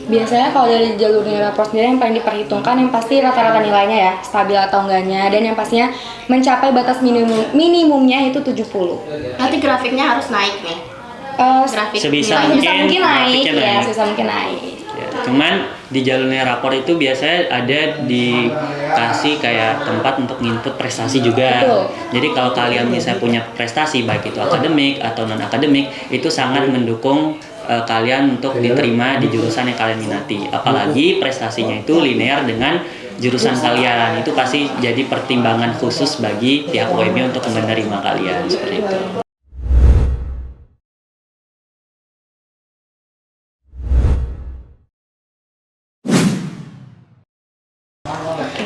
Biasanya kalau dari jalur nilai rapor sendiri yang paling diperhitungkan yang pasti rata-rata nilainya ya, stabil atau enggaknya, dan yang pastinya mencapai batas minimumnya itu 70. Nanti grafiknya harus naik nih. Grafik sebisa nilai. mungkin naik grafiknya ya, naik. sebisa mungkin naik. Ya, cuman di jalur nilai rapor itu biasanya ada dikasih kayak tempat untuk input prestasi juga. Betul. Jadi kalau kalian misalnya punya prestasi baik itu akademik atau non akademik, itu sangat mendukung kalian untuk diterima di jurusan yang kalian minati. Apalagi prestasinya itu linear dengan jurusan kalian. Itu pasti jadi pertimbangan khusus bagi pihak UMY untuk menerima kalian seperti itu.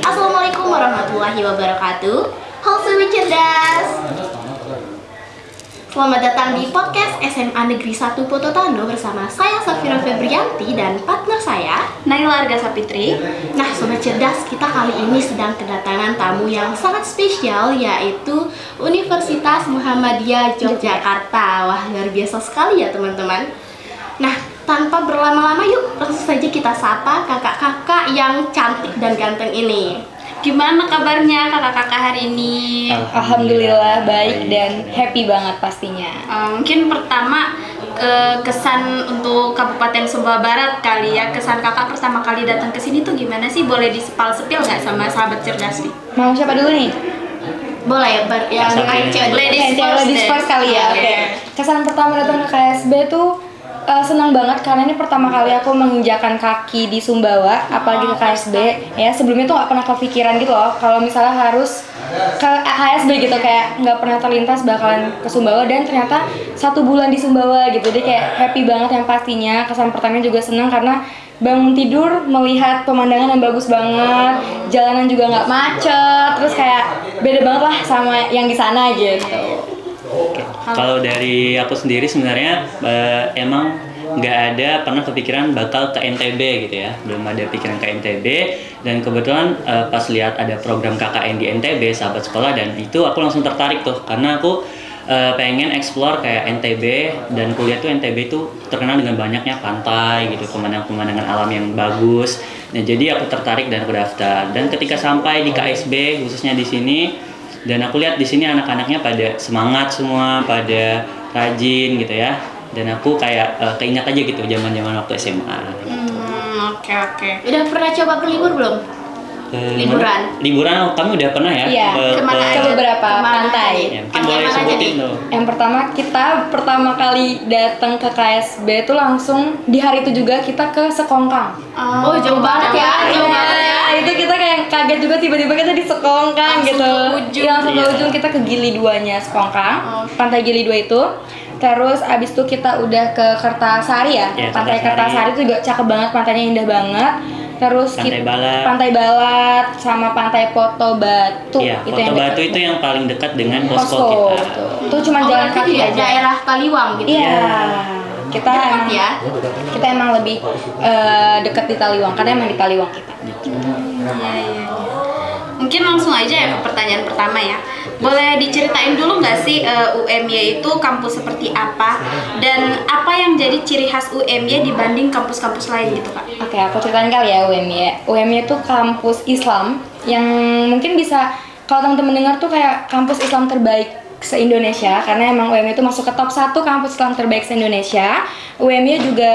Assalamualaikum warahmatullahi wabarakatuh. Halo Sobat Cerdas. Selamat datang di podcast SMA Negeri 1 Pototano bersama saya Safira Febrianti dan partner saya Naila Arga Sapitri. Nah Sobat Cerdas, kita kali ini sedang kedatangan tamu yang sangat spesial, yaitu Universitas Muhammadiyah Yogyakarta. Wah, luar biasa sekali ya teman-teman. Nah, tanpa berlama-lama yuk langsung saja kita sapa kakak-kakak yang cantik dan ganteng ini. Gimana kabarnya kakak-kakak hari ini? Alhamdulillah baik dan happy banget pastinya. Mungkin pertama kesan untuk Kabupaten Sumbawa Barat kali ya. Kesan kakak pertama kali datang ke sini tuh gimana sih? Boleh disepal-sepil nggak sama sahabat cerdas nih? Mau siapa dulu nih? Boleh yang Ladies first kali ya. Oke. Oke. Kesan pertama datang ke KSB tuh senang banget karena ini pertama kali aku menginjakan kaki di Sumbawa, apalagi ke KSB. Ya sebelumnya tuh nggak pernah kepikiran gitu loh kalau misalnya harus ke KSB gitu, kayak nggak pernah terlintas bakalan ke Sumbawa, dan ternyata 1 bulan di Sumbawa gitu. Jadi kayak happy banget yang pastinya. Kesan pertamanya juga senang karena bangun tidur melihat pemandangan yang bagus banget, jalanan juga nggak macet, terus kayak beda banget lah sama yang di sana gitu. Oke. Kalau dari aku sendiri sebenarnya emang nggak ada pernah kepikiran bakal ke NTB gitu ya, belum ada pikiran ke NTB, dan kebetulan pas lihat ada program KKN di NTB sahabat sekolah, dan itu aku langsung tertarik tuh karena aku pengen explore kayak NTB, dan kuliah tuh NTB tuh terkenal dengan banyaknya pantai gitu, pemandangan alam yang bagus. Nah jadi aku tertarik dan aku daftar, dan ketika sampai di KSB khususnya di sini, dan aku lihat di sini anak-anaknya pada semangat semua, pada rajin gitu ya, dan aku kayak keinget aja gitu zaman-zaman waktu SMA. Oke. Udah pernah coba berlibur belum? Liburan kami udah pernah ya. Iya, ke beberapa pantai. Ya, mungkin boleh sebutin tuh. Yang pertama, kita pertama kali datang ke KSB itu langsung di hari itu juga kita ke Sekongkang. Oh, jauh banget ya. Jauh banget ya. Itu kita kayak kaget juga, tiba-tiba kita di Sekongkang Langsung gitu. ke ujung. Iya, langsung ke Iya. ujung, kita ke Gili 2-nya Sekongkang. Pantai Gili 2 itu. Terus abis itu kita udah ke Kertasari ya. Iya, Pantai Kertasari. Kertasari itu juga cakep banget, pantainya indah banget. Terus Pantai Balat sama Pantai Poto Batu. Iya, Itu Foto yang Batu dekat. itu yang paling dekat dengan posko Posko kita. gitu. Itu cuma jalan berarti kaki di aja. daerah Taliwang gitu. Iya. Kita Dekat emang, ya. kita emang lebih dekat di Taliwang karena emang di Taliwang kita. Iya. Mungkin langsung aja ya ke pertanyaan pertama ya. Boleh diceritain dulu nggak sih UMY itu kampus seperti apa, dan apa yang jadi ciri khas UMY dibanding kampus-kampus lain gitu Kak? Oke, aku ceritain kali ya UMY. UMY itu kampus Islam yang mungkin bisa kalau teman-teman dengar tuh kayak kampus Islam terbaik se-Indonesia, karena emang UMY itu masuk ke top 1 kampus Islam terbaik se-Indonesia. UMY juga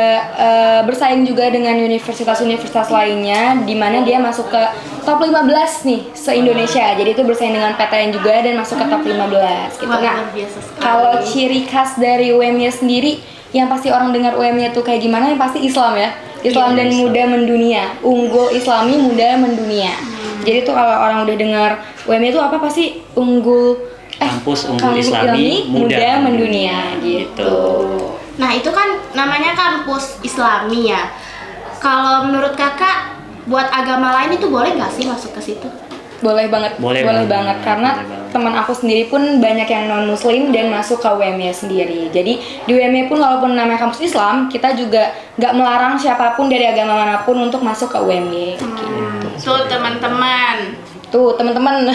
bersaing juga dengan universitas-universitas lainnya, di mana dia masuk ke top 15 nih se-Indonesia. Jadi itu bersaing dengan PTN juga dan masuk ke top 15 gitu. Wah, Nah, luar biasa sekali. kalau ciri khas dari UMY sendiri, yang pasti orang dengar UMY itu kayak gimana, yang pasti Islam ya. Islam dan muda mendunia, unggul Islami muda mendunia. Jadi tuh kalau orang udah dengar UMY itu apa, pasti Kampus unggul Islami muda mendunia gitu. Nah, itu kan namanya kampus Islami ya. Kalau menurut Kakak, buat agama lain itu boleh nggak sih masuk ke situ? Boleh banget, Boleh banget banget. karena Boleh banget. teman aku sendiri pun banyak yang non muslim dan masuk ke UMY sendiri. Jadi di UMY pun walaupun namanya kampus Islam, kita juga nggak melarang siapapun dari agama manapun untuk masuk ke UMY gitu. Tuh teman-teman, Tuh teman-teman.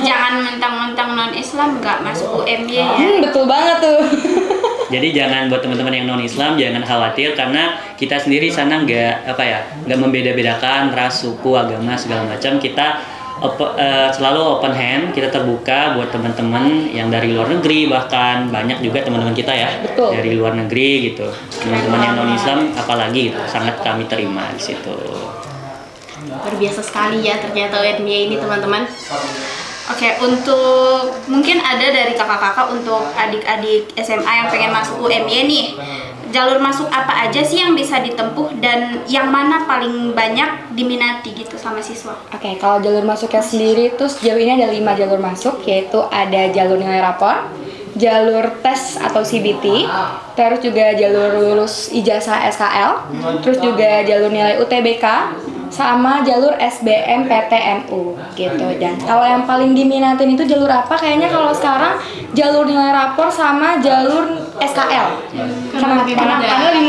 jangan mentang-mentang non Islam nggak masuk UMY ya. Betul banget tuh. Jadi jangan buat teman-teman yang non Islam jangan khawatir karena kita sendiri sana nggak membeda-bedakan ras, suku, agama segala macam. Kita selalu open hand, kita terbuka buat teman-teman yang dari luar negeri, bahkan banyak juga teman-teman kita ya. Betul. Dari luar negeri gitu. Teman-teman yang non Islam apalagi gitu, sangat kami terima di situ. Luar biasa sekali ya ternyata UMY ini teman-teman. Oke, untuk mungkin ada dari kakak-kakak untuk adik-adik SMA yang pengen masuk UMY nih. Jalur masuk apa aja sih yang bisa ditempuh dan yang mana paling banyak diminati gitu sama siswa? Oke, kalau jalur masuknya sendiri itu sejauh ini ada 5 jalur masuk, yaitu ada jalur nilai rapor, jalur tes atau CBT, terus juga jalur lulus ijazah SKL, terus juga jalur nilai UTBK, sama jalur SBMPTNU gitu. Dan kalau yang paling diminatin itu jalur apa? Kayaknya kalau sekarang jalur nilai rapor sama jalur SKL. Karena lebih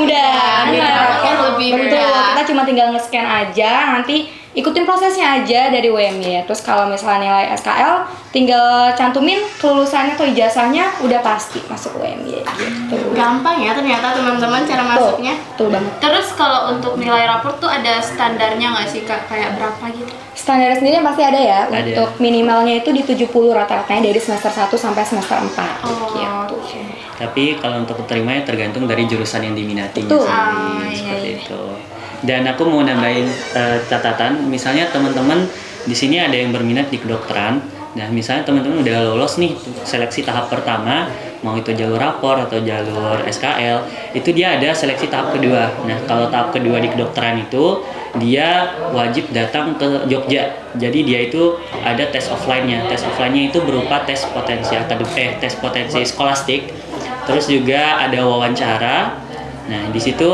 mudah. Nilai rapor lebih Betul. mudah. Kita cuma tinggal nge-scan aja, nanti ikutin prosesnya aja dari UMY. Terus kalau misalnya nilai SKL, tinggal cantumin kelulusannya atau ijazahnya udah pasti masuk UMY gitu. Gampang ya ternyata teman-teman cara masuknya. Betul banget. Terus kalau untuk nilai rapor tuh ada standarnya nggak sih Kak? Kayak berapa gitu? Standar sendiri pasti ada ya. Ada. Untuk minimalnya itu di 70 rata-ratanya dari semester 1 sampai semester 4 Oh, gitu. oke. Tapi kalau untuk terimanya tergantung dari jurusan yang diminatinya Betul. sendiri, Iya, seperti iya. itu. Dan aku mau nambahin catatan, misalnya teman-teman di sini ada yang berminat di kedokteran. Nah, misalnya teman-teman udah lolos nih seleksi tahap pertama, mau itu jalur rapor atau jalur SKL, itu dia ada seleksi tahap kedua. Nah, kalau tahap kedua di kedokteran itu dia wajib datang ke Jogja. Jadi dia itu ada tes offline-nya. Tes offline-nya itu berupa tes potensi tes potensi skolastik. Terus juga ada wawancara. Nah, di situ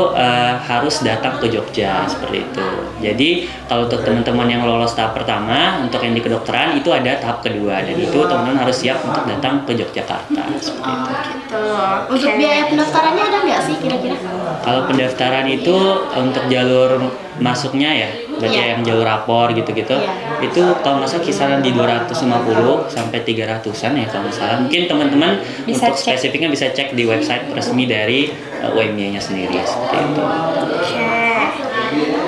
harus datang ke Jogja seperti itu. Jadi, kalau untuk teman-teman yang lolos tahap pertama, untuk yang di kedokteran itu ada tahap kedua dan itu teman-teman harus siap untuk datang ke Yogyakarta seperti itu. Gitu. Untuk Oke. biaya pendaftarannya ada nggak sih kira-kira? Kalau pendaftaran itu untuk jalur masuknya ya, berarti Iya. yang jalur rapor gitu-gitu, Iya. itu kalau nggak salah kisaran di 250 sampai 300-an ya kalau nggak salah. Mungkin teman-teman Bisa untuk cek. spesifiknya bisa cek di website resmi dari UMY-nya sendiri seperti itu. Oke.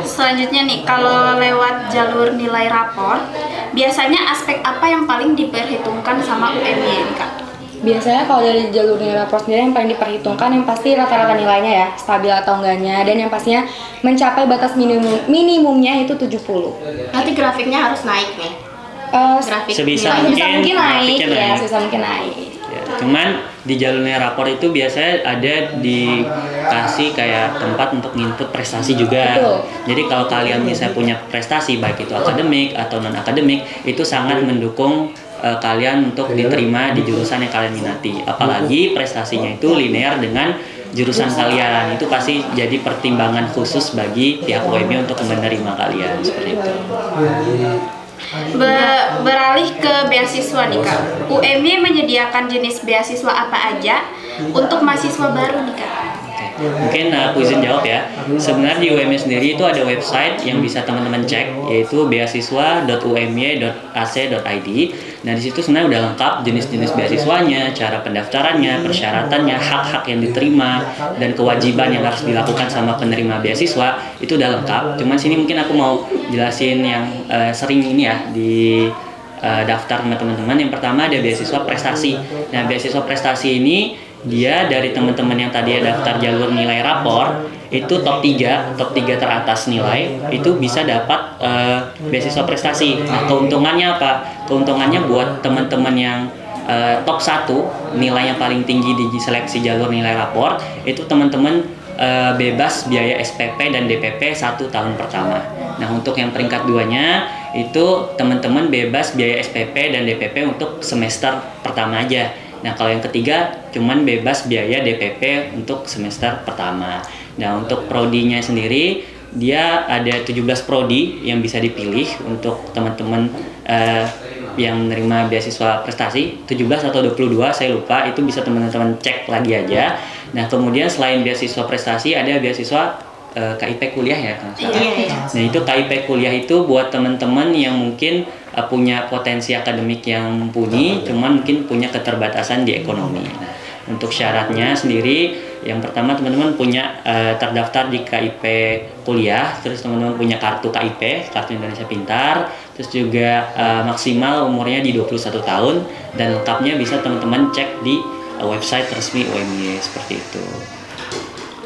Selanjutnya nih, kalau lewat jalur nilai rapor, biasanya aspek apa yang paling diperhitungkan sama UMY ini Kak? Biasanya kalau dari jalur nilai rapor sendiri yang paling diperhitungkan yang pasti rata-rata nilainya ya, stabil atau enggaknya, dan yang pastinya mencapai batas minimumnya itu 70. Nanti grafiknya harus naik nih. Grafik Sebisa nilai. Sebisa mungkin naik grafiknya ya, naik. sebisa mungkin naik. Ya, cuman di jalur nilai rapor itu biasanya ada dikasih kayak tempat untuk input prestasi juga. Betul. Jadi kalau kalian misalnya punya prestasi baik itu akademik atau non akademik, itu sangat mendukung kalian untuk diterima di jurusan yang kalian minati. Apalagi prestasinya itu linear dengan jurusan kalian. Itu pasti jadi pertimbangan khusus bagi pihak UMY untuk menerima kalian seperti itu. Beralih ke beasiswa nih Kak. UMY menyediakan jenis beasiswa apa aja untuk mahasiswa baru nih Kak? Mungkin aku izin jawab ya. Sebenarnya di UMY sendiri itu ada website yang bisa teman-teman cek, yaitu beasiswa.umy.ac.id. Nah, di situ sebenarnya udah lengkap jenis-jenis beasiswanya, cara pendaftarannya, persyaratannya, hak-hak yang diterima, dan kewajiban yang harus dilakukan sama penerima beasiswa itu udah lengkap. Cuman sini mungkin aku mau jelasin yang sering ini ya di daftar sama teman-teman. Yang pertama ada beasiswa prestasi. Nah, beasiswa prestasi ini dia dari teman-teman yang tadi daftar jalur nilai rapor itu top 3 teratas nilai itu bisa dapat beasiswa prestasi. Nah, keuntungannya apa? Keuntungannya buat teman-teman yang top 1 nilai yang paling tinggi di seleksi jalur nilai rapor itu teman-teman bebas biaya SPP dan DPP 1 tahun pertama. Nah, untuk yang peringkat 2-nya itu teman-teman bebas biaya SPP dan DPP untuk semester pertama aja. Nah, kalau yang ketiga cuman bebas biaya DPP untuk semester pertama. Nah, untuk prodinya sendiri dia ada 17 prodi yang bisa dipilih untuk teman-teman yang menerima beasiswa prestasi, 17 atau 22 saya lupa, itu bisa teman-teman cek lagi aja. Nah, kemudian selain beasiswa prestasi ada beasiswa KIP kuliah ya kan? Iya. Nah, itu KIP kuliah itu buat teman-teman yang mungkin punya potensi akademik yang mumpuni, cuman mungkin punya keterbatasan di ekonomi. Nah, Untuk syaratnya sendiri, yang pertama teman-teman punya terdaftar di KIP kuliah, terus teman-teman punya kartu KIP, kartu Indonesia Pintar, terus juga maksimal umurnya di 21 tahun, dan lengkapnya bisa teman-teman cek di website resmi UMY seperti itu.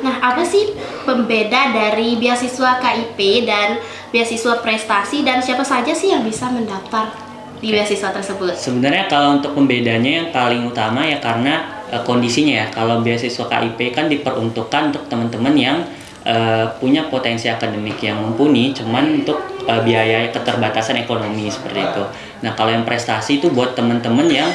Nah, apa sih pembeda dari beasiswa KIP dan beasiswa prestasi, dan siapa saja sih yang bisa mendaftar di beasiswa tersebut? Sebenarnya kalau untuk pembedanya yang paling utama ya karena kondisinya ya. Kalau beasiswa KIP kan diperuntukkan untuk teman-teman yang punya potensi akademik yang mumpuni, cuman untuk biaya keterbatasan ekonomi seperti itu. Nah, kalau yang prestasi itu buat teman-teman yang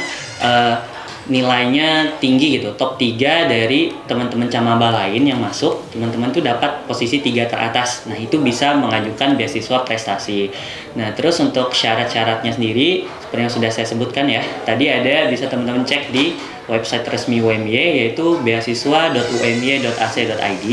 nilainya tinggi gitu, top 3 dari teman-teman camaba lain yang masuk, teman-teman tuh dapat posisi 3 teratas. Nah, itu bisa mengajukan beasiswa prestasi. Nah, terus untuk syarat-syaratnya sendiri seperti yang sudah saya sebutkan ya, tadi ada, bisa teman-teman cek di website resmi UMY, yaitu beasiswa.umy.ac.id.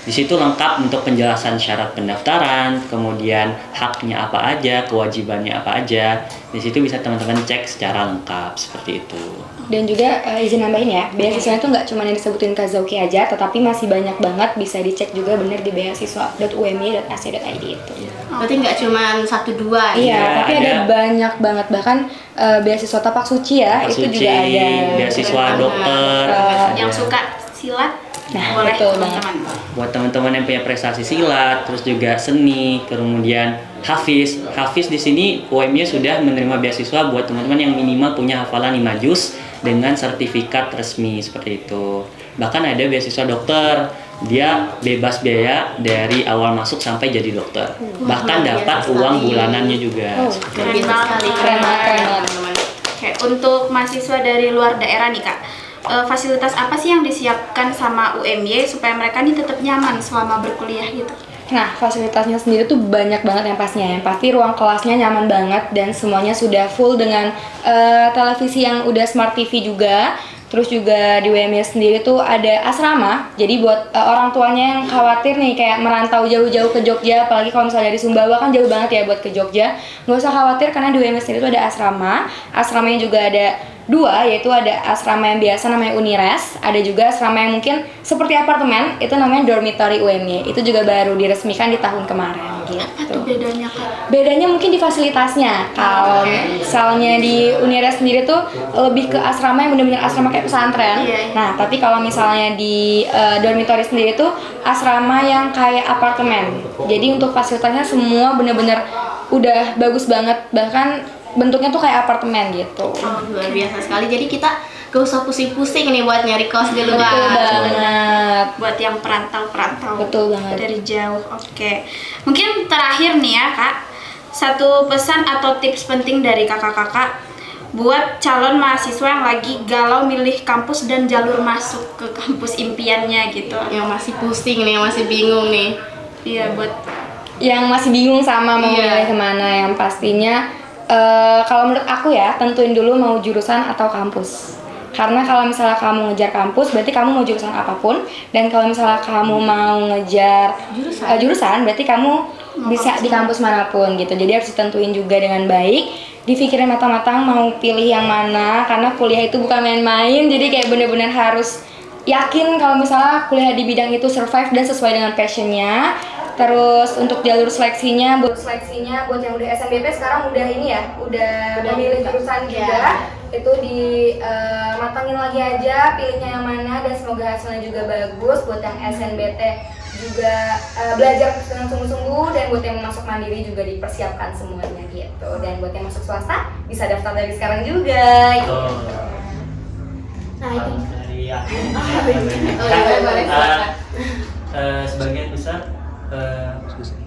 Di situ lengkap untuk penjelasan syarat pendaftaran, kemudian haknya apa aja, kewajibannya apa aja. Di situ bisa teman-teman cek secara lengkap seperti itu. Dan juga izin nambahin ya, beasiswa itu nggak cuma yang disebutin Kak Zauki aja, tetapi masih banyak banget, bisa dicek juga bener di beasiswa.umy.ac.id itu. Berarti nggak cuma 1-2 Iya, Ya, tapi ada banyak banget, bahkan beasiswa tapak suci ya, Tapak itu suci, juga ada. beasiswa dokter, Yang suka silat, Nah, boleh betul teman-teman. buat teman-teman yang punya prestasi silat, terus juga seni, kemudian hafiz. Hafiz di sini UMY sudah menerima beasiswa buat teman-teman yang minimal punya hafalan 5 juz dengan sertifikat resmi seperti itu. Bahkan ada beasiswa dokter, dia bebas biaya dari awal masuk sampai jadi dokter. Bahkan dapat uang bulanannya juga. Keren sekali, Keren banget. teman-teman. Oke, untuk mahasiswa dari luar daerah nih Kak, fasilitas apa sih yang disiapkan sama UMY supaya mereka nih tetap nyaman selama berkuliah gitu? Nah, fasilitasnya sendiri tuh banyak banget yang pastinya. Yang pasti ruang kelasnya nyaman banget dan semuanya sudah full dengan televisi yang udah smart TV juga. Terus juga di UMY sendiri tuh ada asrama. Jadi buat orang tuanya yang khawatir nih kayak merantau jauh-jauh ke Jogja, apalagi kalau misalnya dari Sumbawa kan jauh banget ya buat ke Jogja. Nggak usah khawatir karena di UMY sendiri tuh ada asrama. Asramanya juga ada 2, yaitu ada asrama yang biasa namanya Unires, ada juga asrama yang mungkin seperti apartemen, itu namanya dormitory UMY. Itu juga baru diresmikan di tahun kemarin gitu. Apa tuh bedanya Kak? Bedanya mungkin di fasilitasnya. Kalau misalnya di Unires sendiri tuh lebih ke asrama yang benar-benar asrama kayak pesantren. Iya. Nah, tapi kalau misalnya di dormitory sendiri tuh asrama yang kayak apartemen. Jadi untuk fasilitasnya semua benar-benar udah bagus banget, bahkan bentuknya tuh kayak apartemen gitu. Oh, luar biasa sekali. Jadi kita gak usah pusing-pusing nih buat nyari kos di luar. Betul banget. Buat yang perantau-perantau Betul banget. dari jauh. Oke. Mungkin terakhir nih ya Kak, satu pesan atau tips penting dari kakak-kakak buat calon mahasiswa yang lagi galau milih kampus dan jalur masuk ke kampus impiannya gitu. Yang masih pusing nih, yang masih bingung nih. Iya, buat Yang masih bingung sama mau Iya. milih kemana, yang pastinya kalau menurut aku ya, tentuin dulu mau jurusan atau kampus. Karena kalau misalnya kamu ngejar kampus, berarti kamu mau jurusan apapun. Dan kalau misalnya kamu mau ngejar jurusan, berarti kamu bisa di kampus manapun gitu. Jadi harus ditentuin juga dengan baik, dipikirin matang-matang mau pilih yang mana. Karena kuliah itu bukan main-main, jadi kayak bener-bener harus yakin kalau misalnya kuliah di bidang itu survive dan sesuai dengan passionnya. Terus untuk jalur seleksinya buat yang udah SNBP sekarang udah ini ya, udah memilih jurusan juga. Itu matangin lagi aja pilihnya yang mana, dan semoga hasilnya juga bagus. Buat yang SNBT juga belajar dengan sungguh-sungguh, dan buat yang masuk mandiri juga dipersiapkan semuanya gitu. Dan buat yang masuk swasta bisa daftar dari sekarang juga gitu. Nah, itu. Dari aku, boleh. sebagian besar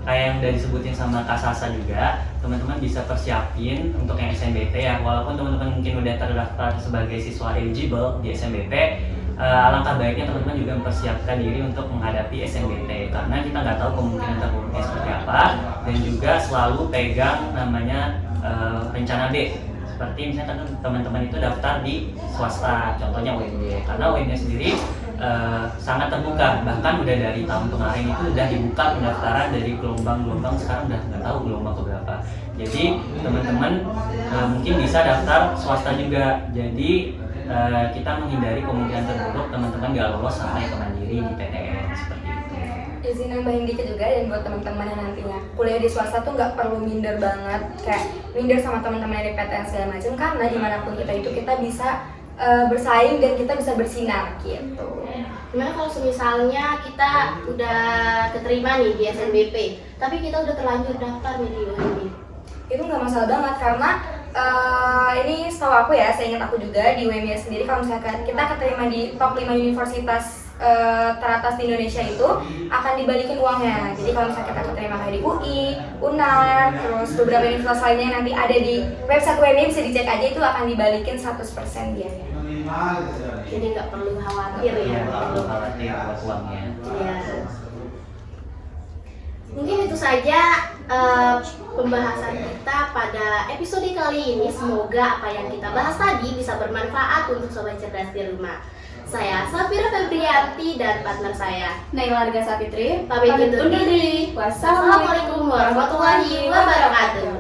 kayak yang udah disebutin sama Kak Sasa juga, teman-teman bisa persiapin untuk yang SNBP ya. Walaupun teman-teman mungkin udah terdaftar sebagai siswa eligible di SNBP, alangkah baiknya teman-teman juga mempersiapkan diri untuk menghadapi SNBP, karena kita nggak tahu kemungkinan terburuknya seperti apa. Dan juga selalu pegang namanya rencana B. Seperti misalnya teman-teman itu daftar di swasta, contohnya UMY, karena UMY sendiri sangat terbuka. Bahkan udah dari tahun kemarin itu udah dibuka pendaftaran dari gelombang-gelombang, sekarang udah nggak tahu gelombang keberapa. Jadi teman-teman mungkin bisa daftar swasta juga. Jadi kita menghindari kemungkinan terburuk teman-teman gak lolos sampai ke mandiri di PTN seperti itu. Izin nambahin dikit juga, dan buat teman-teman yang nantinya kuliah di swasta tuh nggak perlu minder banget, kayak minder sama teman-teman di PTN segala macam, karena dimanapun kita itu kita bisa bersaing dan kita bisa bersinar gitu. Gimana kalau misalnya kita udah keterima nih di SNBP, tapi kita udah terlanjur daftar nih di UNB? Itu nggak masalah banget, karena ini setahu aku ya, saya ingat aku juga di UMY sendiri, kalau misalkan kita keterima di top 5 universitas teratas di Indonesia itu akan dibalikin uangnya. Jadi kalau misalnya kita keterima kayak di UI, UNAR, terus beberapa universitas lainnya yang nanti ada di website UMY, bisa dicek aja, itu akan dibalikin 100% biaya. Jadi nggak perlu khawatir ya. Nggak perlu khawatir buat uangnya. Ya. Mungkin itu saja pembahasan kita pada episode kali ini. Semoga apa yang kita bahas tadi bisa bermanfaat untuk sobat cerdas di rumah. Saya Safira Febrianti dan partner saya Naila Arga Sapitri pamit undur diri. Wassalamualaikum warahmatullahi wabarakatuh.